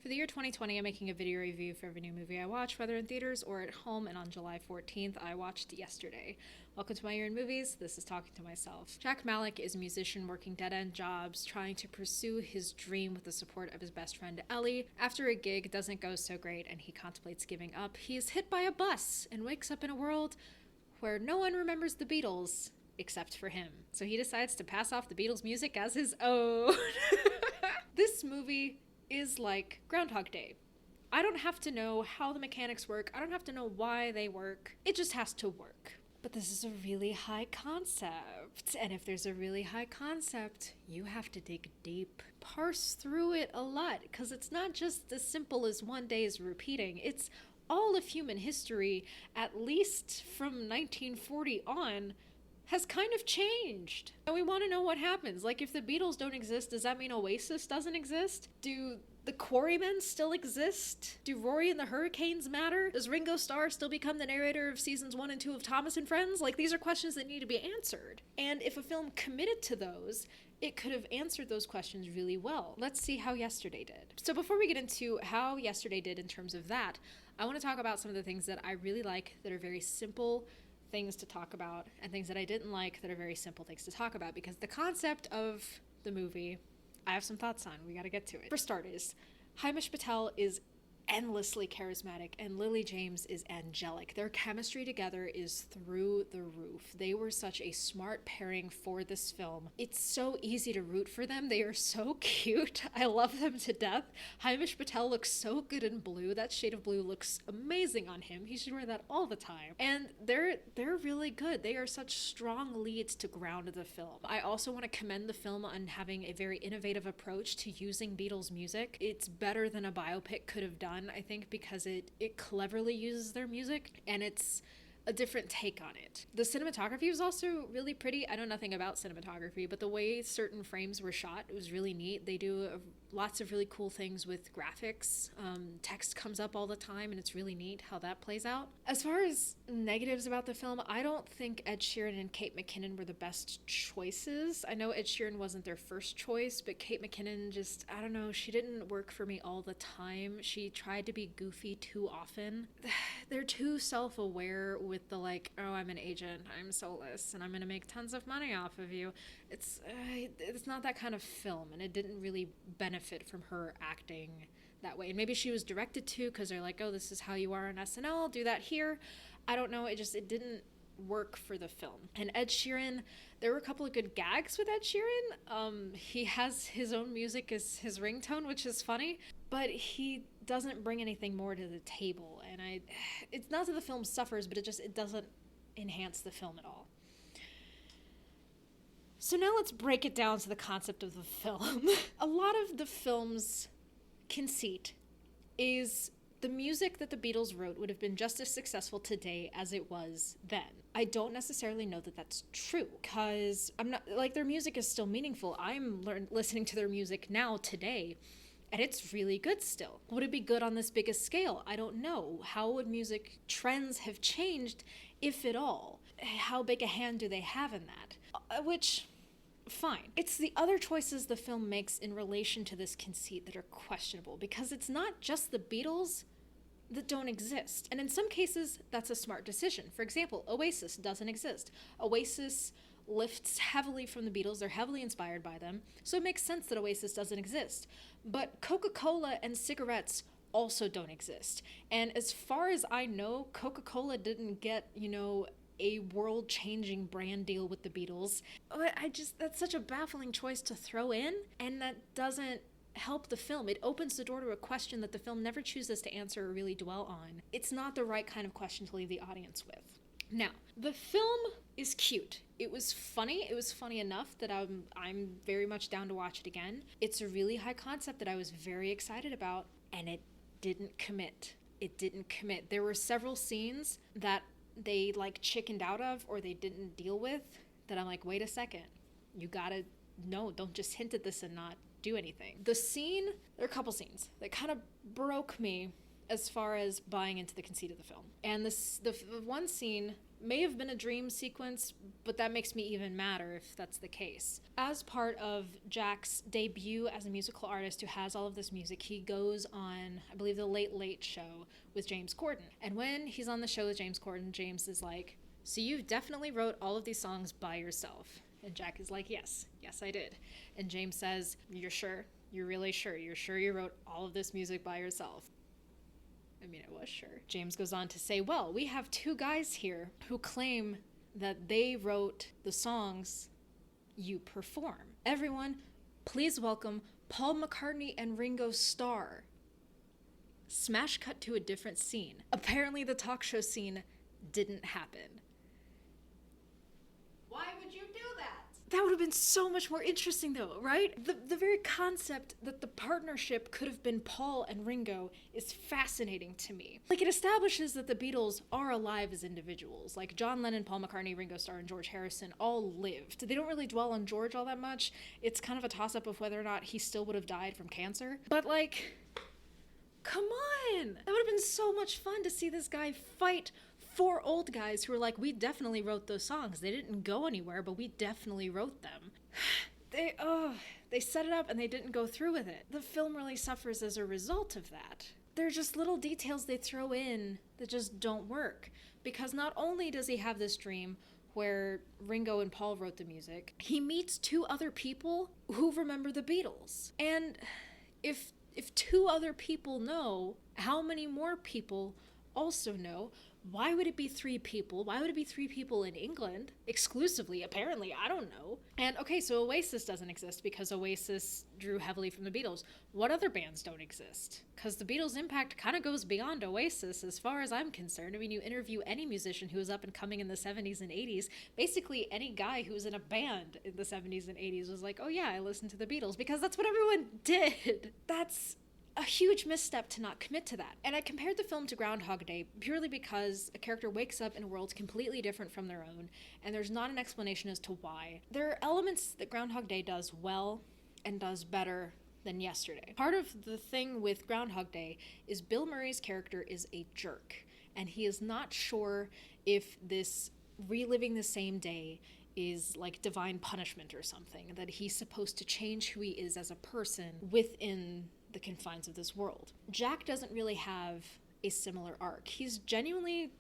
For the year 2020, I'm making a video review for every new movie I watch, whether in theaters or at home, and on July 14th, I watched Yesterday. Welcome to my year in movies. This is Talking to Myself. Jack Malik is a musician working dead-end jobs, trying to pursue his dream with the support of his best friend Ellie. After a gig doesn't go so great and he contemplates giving up, he is hit by a bus and wakes up in a world where no one remembers the Beatles except for him. So he decides to pass off the Beatles music as his own. This movie is like Groundhog Day. I don't have to know how the mechanics work. I don't have to know why they work. It just has to work. But this is a really high concept. And if there's a really high concept, you have to dig deep. Parse through it a lot, because it's not just as simple as one day is repeating. It's all of human history, at least from 1940 on, has kind of changed. And we want to know what happens. Like, if the Beatles don't exist, does that mean Oasis doesn't exist? Do the Quarrymen still exist? Do Rory and the Hurricanes matter? Does Ringo Starr still become the narrator of seasons 1 and 2 of Thomas and Friends? Like, these are questions that need to be answered. And if a film committed to those, it could have answered those questions really well. Let's see how Yesterday did. So before we get into how Yesterday did in terms of that, I want to talk about some of the things that I really like that are very simple things to talk about, and things that I didn't like that are very simple things to talk about, because the concept of the movie, I have some thoughts on. We gotta get to it. For starters, Himesh Patel is endlessly charismatic and Lily James is angelic. Their chemistry together is through the roof. They were such a smart pairing for this film. It's so easy to root for them. They are so cute. I love them to death. Himesh Patel looks so good in blue. That shade of blue looks amazing on him. He should wear that all the time. And they're really good. They are such strong leads to ground the film. I also want to commend the film on having a very innovative approach to using Beatles music. It's better than a biopic could have done, I think, because it cleverly uses their music and it's a different take on it. The cinematography was also really pretty. I know nothing about cinematography, but the way certain frames were shot, it was really neat. They do lots of really cool things with graphics. Text comes up all the time and it's really neat how that plays out. As far as negatives about the film, I don't think Ed Sheeran and Kate McKinnon were the best choices. I know Ed Sheeran wasn't their first choice, but Kate McKinnon just, I don't know, she didn't work for me all the time. She tried to be goofy too often. They're too self-aware with the like, oh, I'm an agent, I'm soulless, and I'm gonna make tons of money off of you. It's not that kind of film, and it didn't really benefit from her acting that way. And maybe she was directed to, because they're like, oh, this is how you are on SNL, do that here. I don't know, it didn't work for the film. And Ed Sheeran, there were a couple of good gags with Ed Sheeran. He has his own music as his ringtone, which is funny, but he doesn't bring anything more to the table. And it's not that the film suffers, but it doesn't enhance the film at all. So now let's break it down to the concept of the film. A lot of the film's conceit is the music that the Beatles wrote would have been just as successful today as it was then. I don't necessarily know that that's true, because I'm not, like, their music is still meaningful. I'm listening to their music now today, and it's really good still. Would it be good on this biggest scale? I don't know. How would music trends have changed, if at all? How big a hand do they have in that? Which, fine. It's the other choices the film makes in relation to this conceit that are questionable, because it's not just the Beatles that don't exist. And in some cases, that's a smart decision. For example, Oasis doesn't exist. Oasis lifts heavily from the Beatles. They're heavily inspired by them. So it makes sense that Oasis doesn't exist. But Coca-Cola and cigarettes also don't exist. And as far as I know, Coca-Cola didn't get, a world-changing brand deal with the Beatles. That's such a baffling choice to throw in, and that doesn't help the film. It opens the door to a question that the film never chooses to answer or really dwell on. It's not the right kind of question to leave the audience with. Now, the film is cute. It was funny. It was funny enough that I'm very much down to watch it again. It's a really high concept that I was very excited about, and it didn't commit. There were several scenes that they chickened out of or they didn't deal with that I'm like, wait a second. You gotta know, don't just hint at this and not do anything. There are a couple scenes that kind of broke me as far as buying into the conceit of the film. And the one scene may have been a dream sequence, but that makes me even madder if that's the case. As part of Jack's debut as a musical artist who has all of this music, he goes on, I believe, the Late Late Show with James Corden. And when he's on the show with James Corden, James is like, so you definitely wrote all of these songs by yourself? And Jack is like, yes, I did. And James says, you're sure? You're really sure? You're sure you wrote all of this music by yourself? I mean, I was sure. James goes on to say, well, we have two guys here who claim that they wrote the songs you perform. Everyone, please welcome Paul McCartney and Ringo Starr. Smash cut to a different scene. Apparently the talk show scene didn't happen. Why would you do that? That would have been so much more interesting though, right? The very concept that the partnership could have been Paul and Ringo is fascinating to me. Like, it establishes that the Beatles are alive as individuals. Like, John Lennon, Paul McCartney, Ringo Starr, and George Harrison all lived. They don't really dwell on George all that much. It's kind of a toss-up of whether or not he still would have died from cancer. But like, come on! That would have been so much fun to see this guy fight four old guys who were like, we definitely wrote those songs. They didn't go anywhere, but we definitely wrote them. They set it up and they didn't go through with it. The film really suffers as a result of that. They're just little details they throw in that just don't work. Because not only does he have this dream where Ringo and Paul wrote the music, he meets two other people who remember the Beatles. And if two other people know, how many more people also know? Why would it be three people? Why would it be three people in England exclusively? Apparently, I don't know. And okay, so Oasis doesn't exist because Oasis drew heavily from the Beatles. What other bands don't exist? Because the Beatles' impact kind of goes beyond Oasis as far as I'm concerned. I mean, you interview any musician who was up and coming in the 70s and 80s, basically any guy who was in a band in the 70s and 80s was like, oh yeah, I listened to the Beatles, because that's what everyone did. That's a huge misstep to not commit to that. And I compared the film to Groundhog Day purely because a character wakes up in a world completely different from their own, and there's not an explanation as to why. There are elements that Groundhog Day does well and does better than yesterday. Part of the thing with Groundhog Day is Bill Murray's character is a jerk, and he is not sure if this reliving the same day is like divine punishment or something, that he's supposed to change who he is as a person within the confines of this world. Jack doesn't really have a similar arc. He's genuinely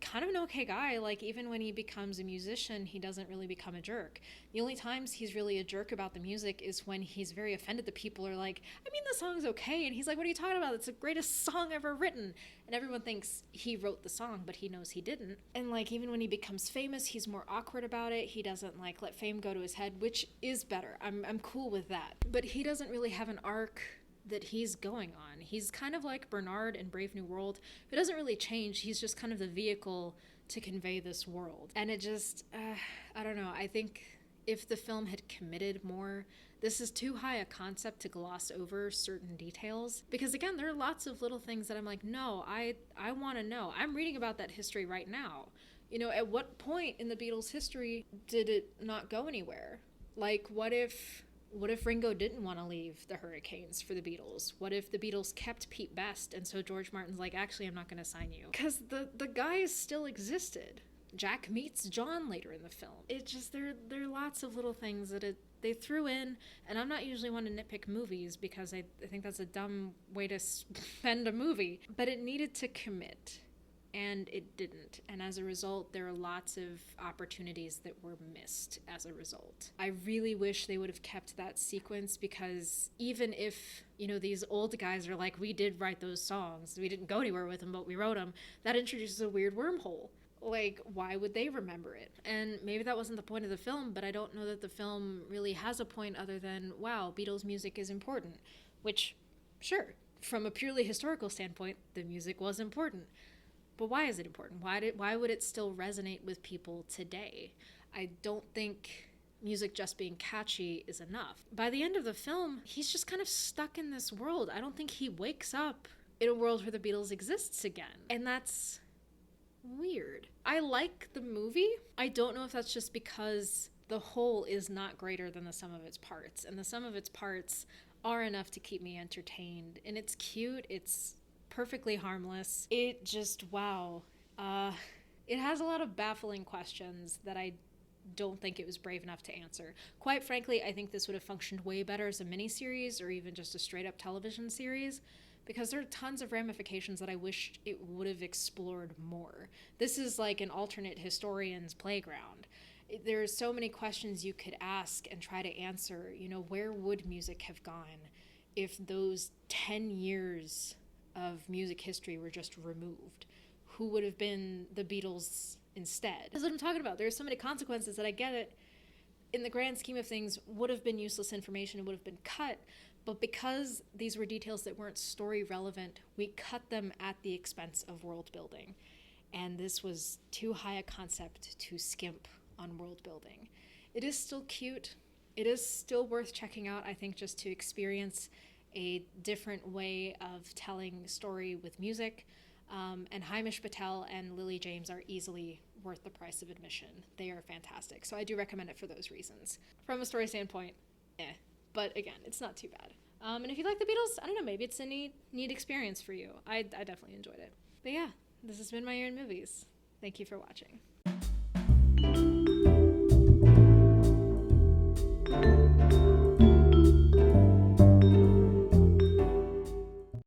kind of an okay guy. Like, even when he becomes a musician, he doesn't really become a jerk. The only times he's really a jerk about the music is when he's very offended that people are like, I mean, the song's okay. And he's like, what are you talking about? It's the greatest song ever written. And everyone thinks he wrote the song, but he knows he didn't. And like, even when he becomes famous, he's more awkward about it. He doesn't like let fame go to his head, which is better. I'm cool with that. But he doesn't really have an arc that he's going on. He's kind of like Bernard in Brave New World, who doesn't really change. He's just kind of the vehicle to convey this world. And it just, I don't know. I think if the film had committed more, this is too high a concept to gloss over certain details. Because again, there are lots of little things that I'm like, no, I want to know. I'm reading about that history right now. You know, at what point in the Beatles' history did it not go anywhere? Like, what if Ringo didn't want to leave the Hurricanes for the Beatles? What if the Beatles kept Pete Best, and so George Martin's like, actually, I'm not going to sign you? Because the guys still existed. Jack meets John later in the film. It just, there are lots of little things that they threw in, and I'm not usually one to nitpick movies because I think that's a dumb way to spend a movie, but it needed to commit. And it didn't. And as a result, there are lots of opportunities that were missed as a result. I really wish they would have kept that sequence, because even if, you know, these old guys are like, we did write those songs, we didn't go anywhere with them, but we wrote them, that introduces a weird wormhole. Like, why would they remember it? And maybe that wasn't the point of the film, but I don't know that the film really has a point other than, wow, Beatles music is important. Which, sure, from a purely historical standpoint, the music was important. But why is it important? Why would it still resonate with people today? I don't think music just being catchy is enough. By the end of the film, he's just kind of stuck in this world. I don't think he wakes up in a world where the Beatles exists again. And that's weird. I like the movie. I don't know if that's just because the whole is not greater than the sum of its parts. And the sum of its parts are enough to keep me entertained. And it's cute. It's perfectly harmless. It just, wow. It has a lot of baffling questions that I don't think it was brave enough to answer. Quite frankly, I think this would have functioned way better as a miniseries or even just a straight up television series, because there are tons of ramifications that I wished it would have explored more. This is like an alternate historian's playground. There's so many questions you could ask and try to answer. You know, where would music have gone if those 10 years of music history were just removed? Who would have been the Beatles instead? That's what I'm talking about. There's so many consequences that I get it. In the grand scheme of things, would have been useless information and would have been cut. But because these were details that weren't story relevant, we cut them at the expense of world building. And this was too high a concept to skimp on world building. It is still cute. It is still worth checking out, I think, just to experience a different way of telling story with music. And Hamish Patel and Lily James are easily worth the price of admission. They are fantastic. So I do recommend it for those reasons. From a story standpoint, But again, it's not too bad. And if you like the Beatles, I don't know, maybe it's a neat experience for you. I definitely enjoyed it. But yeah, this has been my year in movies. Thank you for watching.